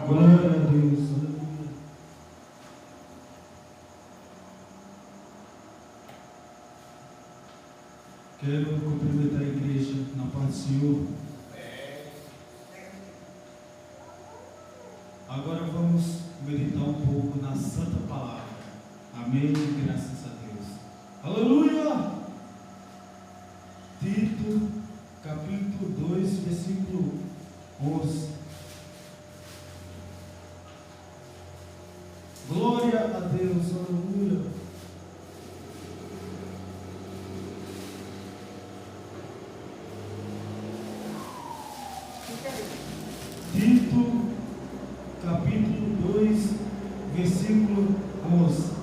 Glória a Deus, aleluia. Quero cumprimentar a igreja na paz do Senhor. Agora vamos meditar um pouco na Santa Palavra. Amém? Graças a Deus. Aleluia! Tito, capítulo 2, versículo 11. Glória a Deus, aleluia. Tito, capítulo 2, versículo 11.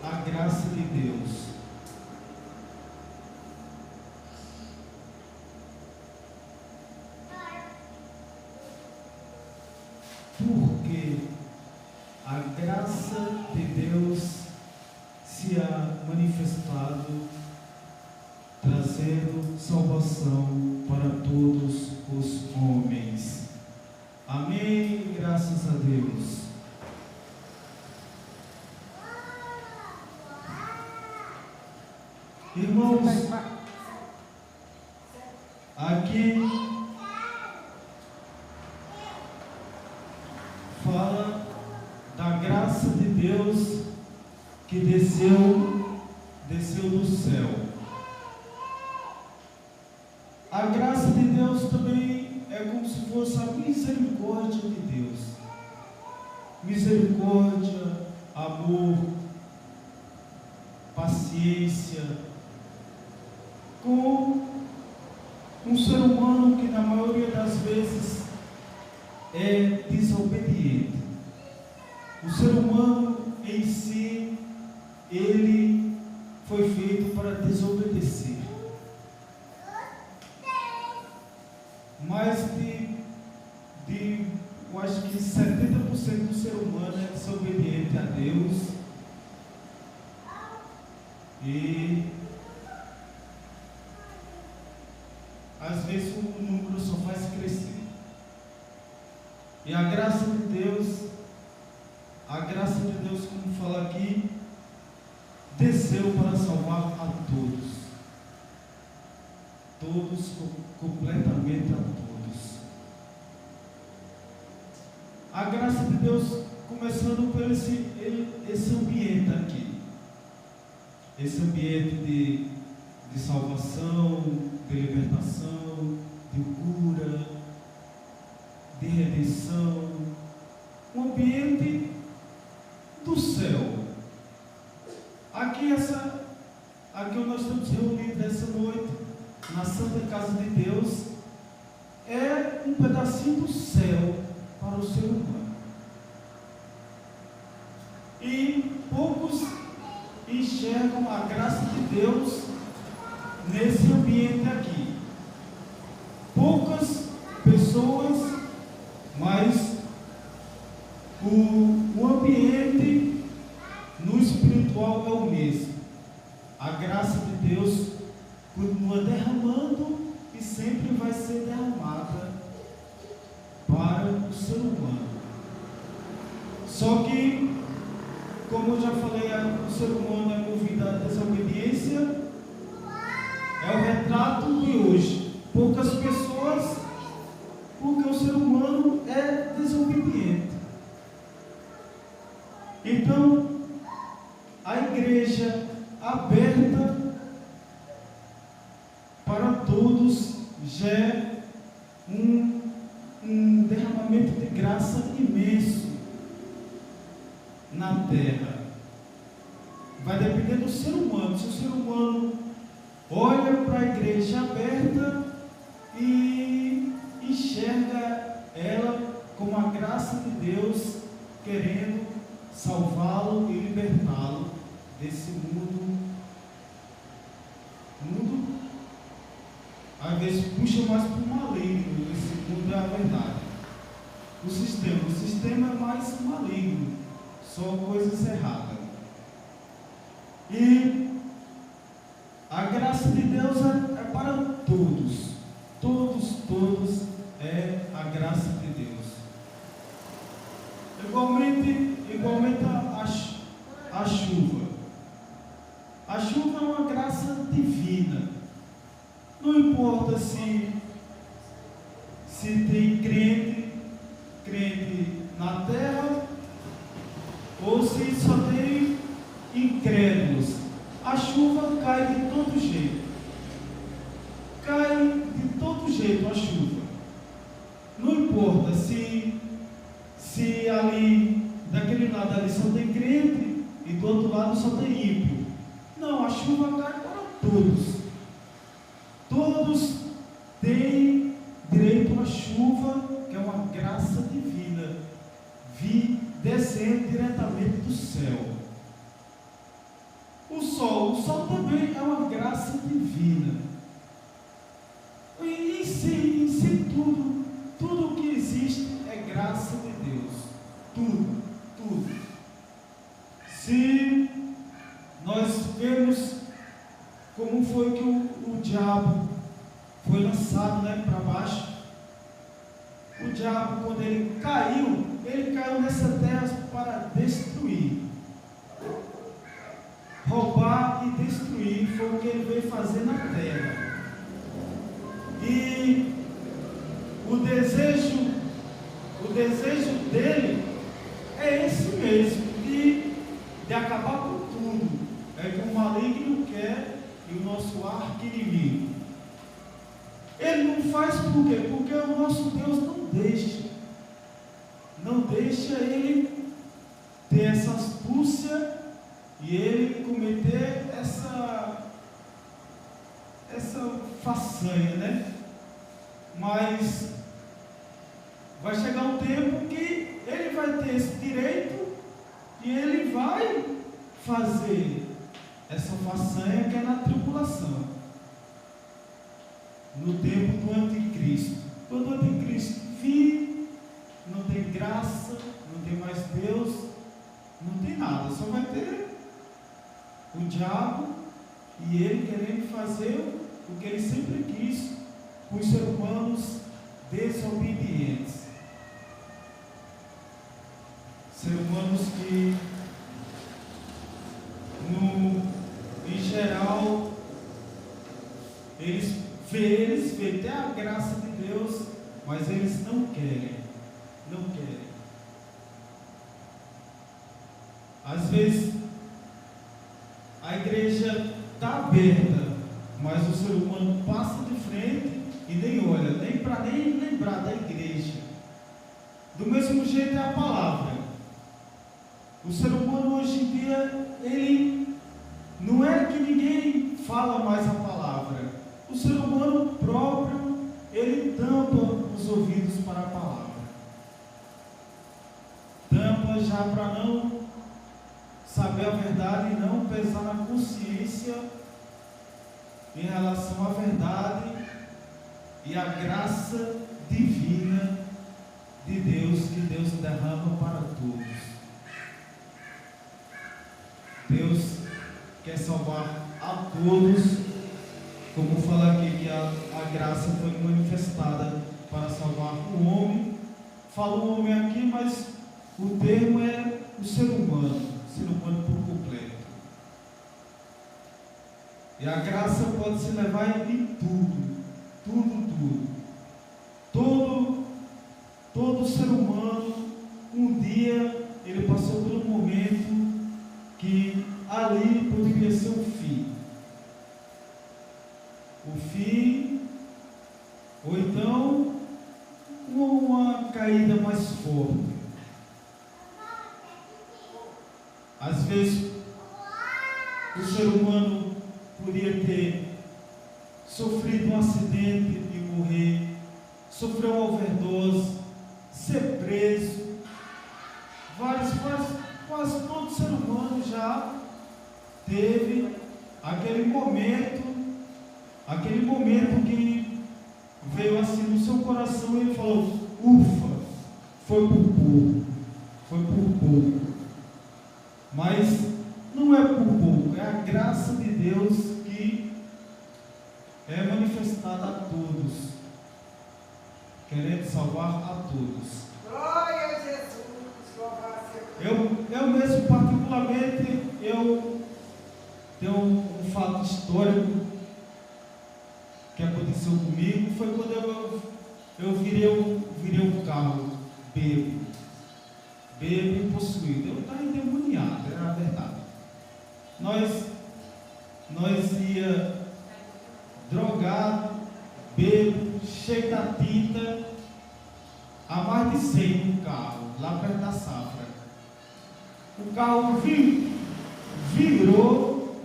A graça de Deus. Porque a graça de Deus se ha manifestado, trazendo salvação para todos os homens. Amém, graças a Deus. Irmãos, aqui fala da graça de Deus que desceu do céu. A graça de Deus também é como se fosse a misericórdia de Deus. Misericórdia, amor, paciência, com um ser humano que na maioria das vezes é desobediente. O ser humano em si, ele foi feito para desobedecer. Mais eu acho que 70% do ser humano é desobediente a Deus. E às vezes o número só faz crescer. E a graça de Deus, como fala aqui, desceu para salvar a todos. Todos, completamente a todos. A graça de Deus, começando por esse ambiente aqui. Esse ambiente de salvação, de libertação, de cura, de redenção. Um ambiente do céu. Aqui nós estamos reunidos essa noite, na Santa Casa de Deus, é um pedacinho do céu para o ser humano. E poucos enxergam a graça de Deus nesse ambiente aqui. Poucas pessoas, mas o ambiente no espiritual é o mesmo. A graça de Deus continua derramando e sempre vai ser derramada para o ser humano. Só que, como eu já falei, o ser humano é movido à desobediência. É o retrato de hoje. Poucas pessoas, porque o ser humano é desobediente. Então, a igreja aberta para todos já é um derramamento de graça imenso na terra. Vai depender do ser humano. Se o ser humano olha para a igreja aberta e enxerga ela como a graça de Deus querendo salvá-lo e libertá-lo desse mundo às vezes puxa mais para o maligno. Esse mundo é a verdade. O sistema é mais maligno, só coisas erradas. E A graça de Deus é para todos. Todos é a graça de Deus. Igualmente a chuva. A chuva é uma graça divina. Não importa se tem crente na terra, ou se só tem incrédulos. A chuva cai de todo jeito. Cai de todo jeito a chuva. Não importa se ali, daquele lado ali só tem crente e do outro lado só tem ímpio. Não, a chuva cai para todos. Todos têm direito à chuva, que é uma graça divina, descendo diretamente do céu. O sol também é uma graça divina. E em si tudo que existe é graça de Deus. Tudo. Se nós vemos como foi que o diabo foi lançado, para baixo. O diabo, quando ele caiu nessa terra para destruir, roubar e destruir. Foi o que ele veio fazer na terra. E o desejo dele é esse mesmo, de acabar com tudo. É que o maligno quer, e o nosso arqui-inimigo. Ele não faz por quê? Porque o nosso Deus não deixa ele ter essa astúcia e ele cometer essa façanha, Mas vai chegar um tempo que ele vai ter esse direito e ele vai fazer essa façanha que é na tribulação, no tempo do anticristo. Quando o anticristo vir, não tem graça, não tem mais Deus, não tem nada, só vai ter o diabo e ele querendo fazer o que ele sempre quis com os seres humanos desobedientes. Seres humanos que, em geral, eles veem até a graça de Deus, mas eles não querem. Às vezes, a igreja está aberta, mas o ser humano passa de frente e nem olha, nem para nem lembrar da igreja. Do mesmo jeito é a palavra. O ser humano hoje em dia, ele não é que ninguém fala mais a palavra. O ser humano próprio, ele tampa os ouvidos para a palavra. Tampa já para não saber a verdade e não pesar na consciência em relação à verdade e à graça divina de Deus, que Deus derrama para todos. Deus quer salvar a todos, como fala aqui que a graça foi manifestada para salvar o homem. Fala o homem aqui, mas o termo é o ser humano por completo. E a graça pode se levar em tudo. Todo ser humano, um dia, ele passou por um momento que ali poderia ser o fim. Ou então, uma caída mais forte. Às vezes, o ser humano podia ter sofrido um acidente e morrer, sofrer uma overdose, ser preso. Quase todo ser humano já teve aquele momento que veio assim no seu coração e ele falou: ufa, foi por pouco. Mas não é por pouco, é a graça de Deus que é manifestada a todos, querendo salvar a todos. Glória a Jesus, louvado seja Deus. Eu mesmo, particularmente, eu tenho um fato histórico que aconteceu comigo. Foi quando eu virei um carro bêbado e possuído. Eu estava endemoniado, era a verdade. Nós ia drogado, bêbado, cheio da tinta, a mais de 100 no carro, lá perto da safra. O carro virou,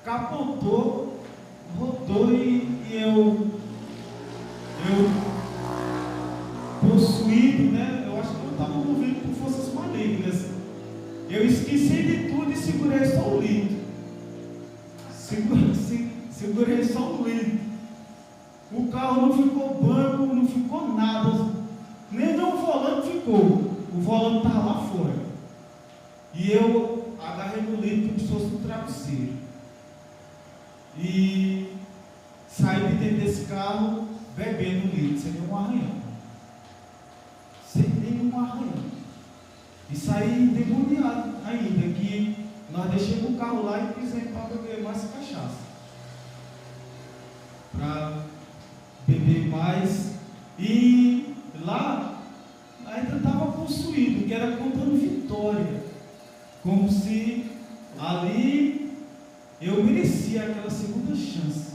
capotou, rodou e eu possuído, né? Eu acho que eu estava movido por forças malignas. Eu esqueci de tudo e segurei só o litro. Segurei só o litro. O carro não ficou banco, não ficou nada. Nem o volante ficou. O volante estava lá fora. E eu agarrei no litro como se fosse um travesseiro. E saí de dentro desse carro bebendo litro, sem nenhum arranhão. Sem nenhum arranhão. E saí endemoniado ainda, que nós deixamos o carro lá e fizemos para beber mais cachaça. Para beber mais. E lá ainda estava possuído, que era contando vitória. Como se ali eu merecia aquela segunda chance.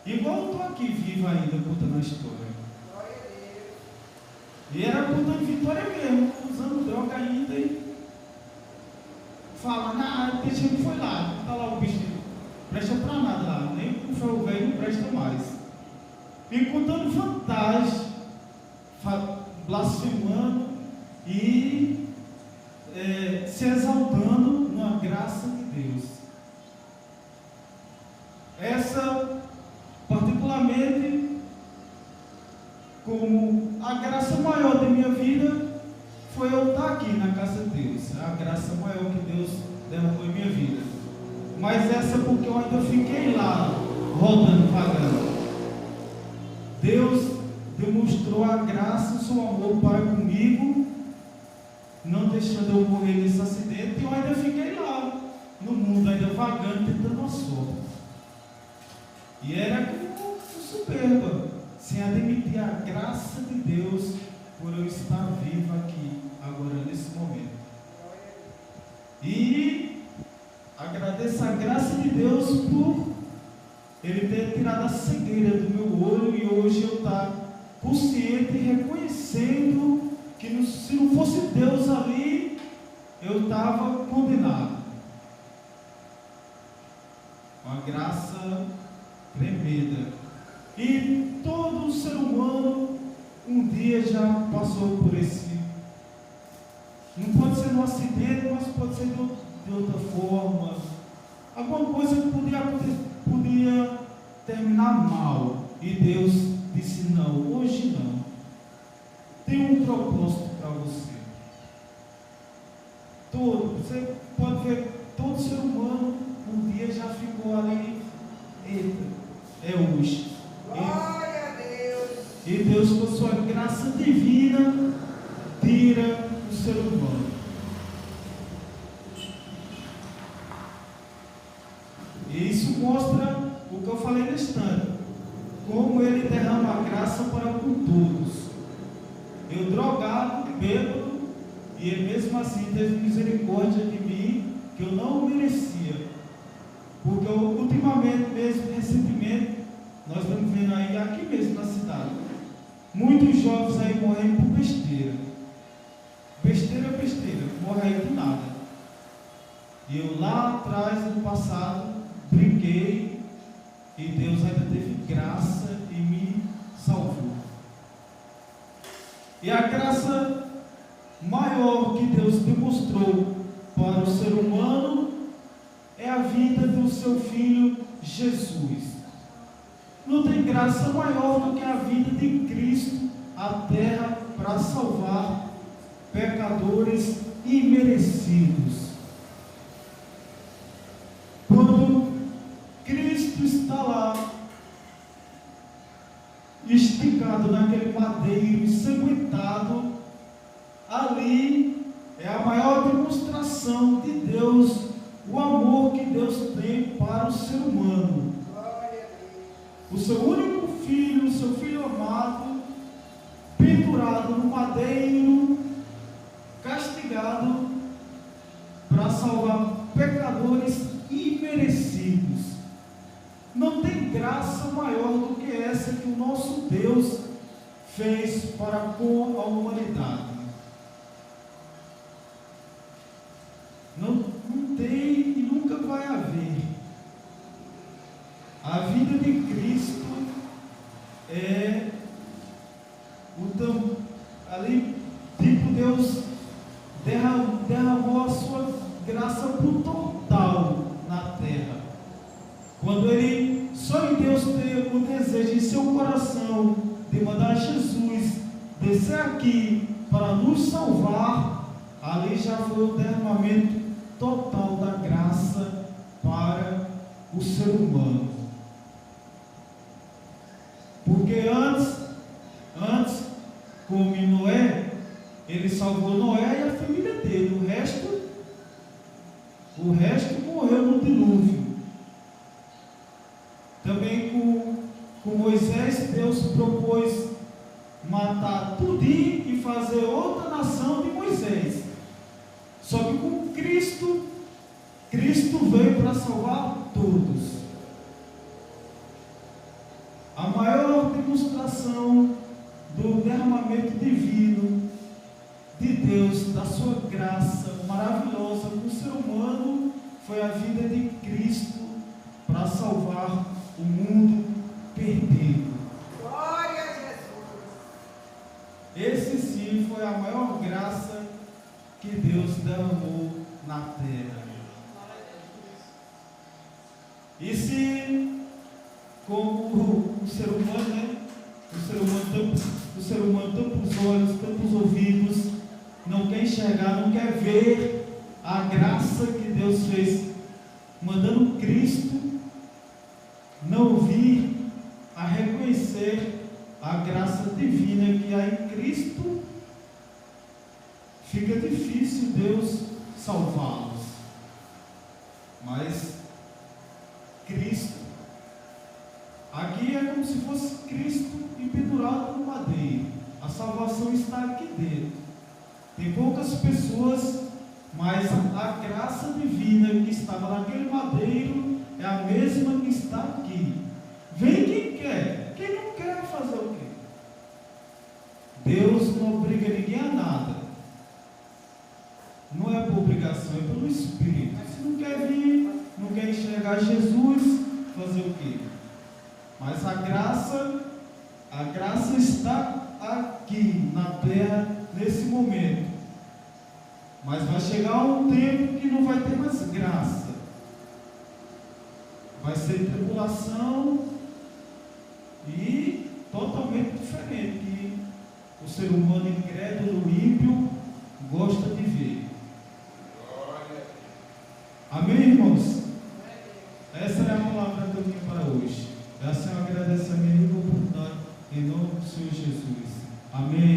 Igual eu estou aqui vivo ainda contando a história. E era contando vitória mesmo, usando droga ainda e falando, tem gente que foi lá, não está lá o bicho, não presta para nada lá, nem o ferro velho não presta mais. E contando vantagem, blasfemando e se exaltando na graça de Deus. Essa, particularmente, como a graça maior da minha vida, foi eu estar aqui na casa de Deus. A graça maior que Deus derramou em minha vida. Mas essa porque eu ainda fiquei lá, rodando, vagando. Deus demonstrou a graça e o seu amor para comigo, não deixando eu morrer nesse acidente, e eu ainda fiquei lá, no mundo, ainda vagando, tentando a sorte. E era como soberba, sem admitir a graça de Deus por eu estar vivo aqui, agora, nesse momento. E agradeço a graça de Deus por Ele ter tirado a cegueira do meu olho e hoje eu estar consciente e reconhecendo que se não fosse Deus ali, eu estava condenado. Uma graça tremenda. E todo ser humano um dia já passou por esse. Não pode ser no acidente, mas pode ser de outra forma. Alguma coisa que podia terminar mal. E Deus disse: não, hoje não. Tem um propósito para você. Você pode ver, todo ser humano um dia já ficou ali. Eita, é hoje. Glória a Deus. E Deus, com sua graça divina, tira o ser humano. E isso mostra o que eu falei no instante, como Ele derrama a graça para com todos. Eu drogado, bêbado, e Ele mesmo assim teve misericórdia de mim, que eu não merecia. Porque ultimamente mesmo, recentemente, nós estamos vendo aí, aqui mesmo na cidade, muitos jovens aí morrendo por besteira. Besteira, morre aí do nada. E eu lá atrás, no passado, brinquei, e Deus ainda teve graça e me salvou. E a graça maior que Deus demonstrou para o ser humano é a vida do seu Filho Jesus. Não tem graça maior do que a vida de Cristo à terra para salvar pecadores imerecidos. Quando Cristo pregado naquele madeiro ensanguentado, ali é a maior demonstração de Deus, o amor que Deus tem para o ser humano. O seu único filho, o seu filho amado, pendurado no madeiro, castigado para salvar pecadores imerecidos. Não tem graça maior do que essa que o nosso Deus fez para com a humanidade. Não tem e nunca vai haver. A vida de Cristo é ali, tipo, Deus derramou a sua graça por total na terra. Quando Ele, só em Deus ter o desejo em seu coração de mandar Jesus descer aqui para nos salvar, ali já foi o derramamento total da graça para o ser humano. Porque antes, como em Noé, Ele salvou Noé e a família dele. O resto morreu no dilúvio. Também com Moisés, Deus propôs matar tudinho e fazer outra nação de Moisés. Só que com Cristo veio para salvar todos. A maior demonstração do derramamento divino de Deus, da sua graça maravilhosa para o ser humano, foi a vida de Cristo para salvar o mundo perdido. Glória a Jesus! Esse sim foi a maior graça que Deus derramou na terra. E se, como o ser humano, né? O ser humano tampa os olhos, tampa os ouvidos, não quer enxergar, não quer ver a graça que Deus fez, mandando Cristo, não vir a reconhecer a graça divina que há em Cristo, fica difícil Deus salvá-los. Mas Cristo, aqui é como se fosse Cristo pendurado no madeiro. A salvação está aqui dentro. Tem poucas pessoas, mas a graça divina que estava naquele madeiro é a mesma que está aqui. Vem quem quer. Quem não quer fazer o quê? Deus não obriga ninguém a nada. Não é por obrigação, é pelo Espírito. Se não quer vir, não quer enxergar Jesus, fazer o quê? Mas a graça está aqui na terra nesse momento. Mas vai chegar um tempo que não vai ter mais graça. Vai ser tribulação e totalmente diferente que o ser humano incrédulo, ímpio, gosta de ver. Amém, irmãos? Essa é a palavra que eu tenho para hoje. Assim eu agradeço a minha oportunidade em nome do Senhor Jesus. Amém.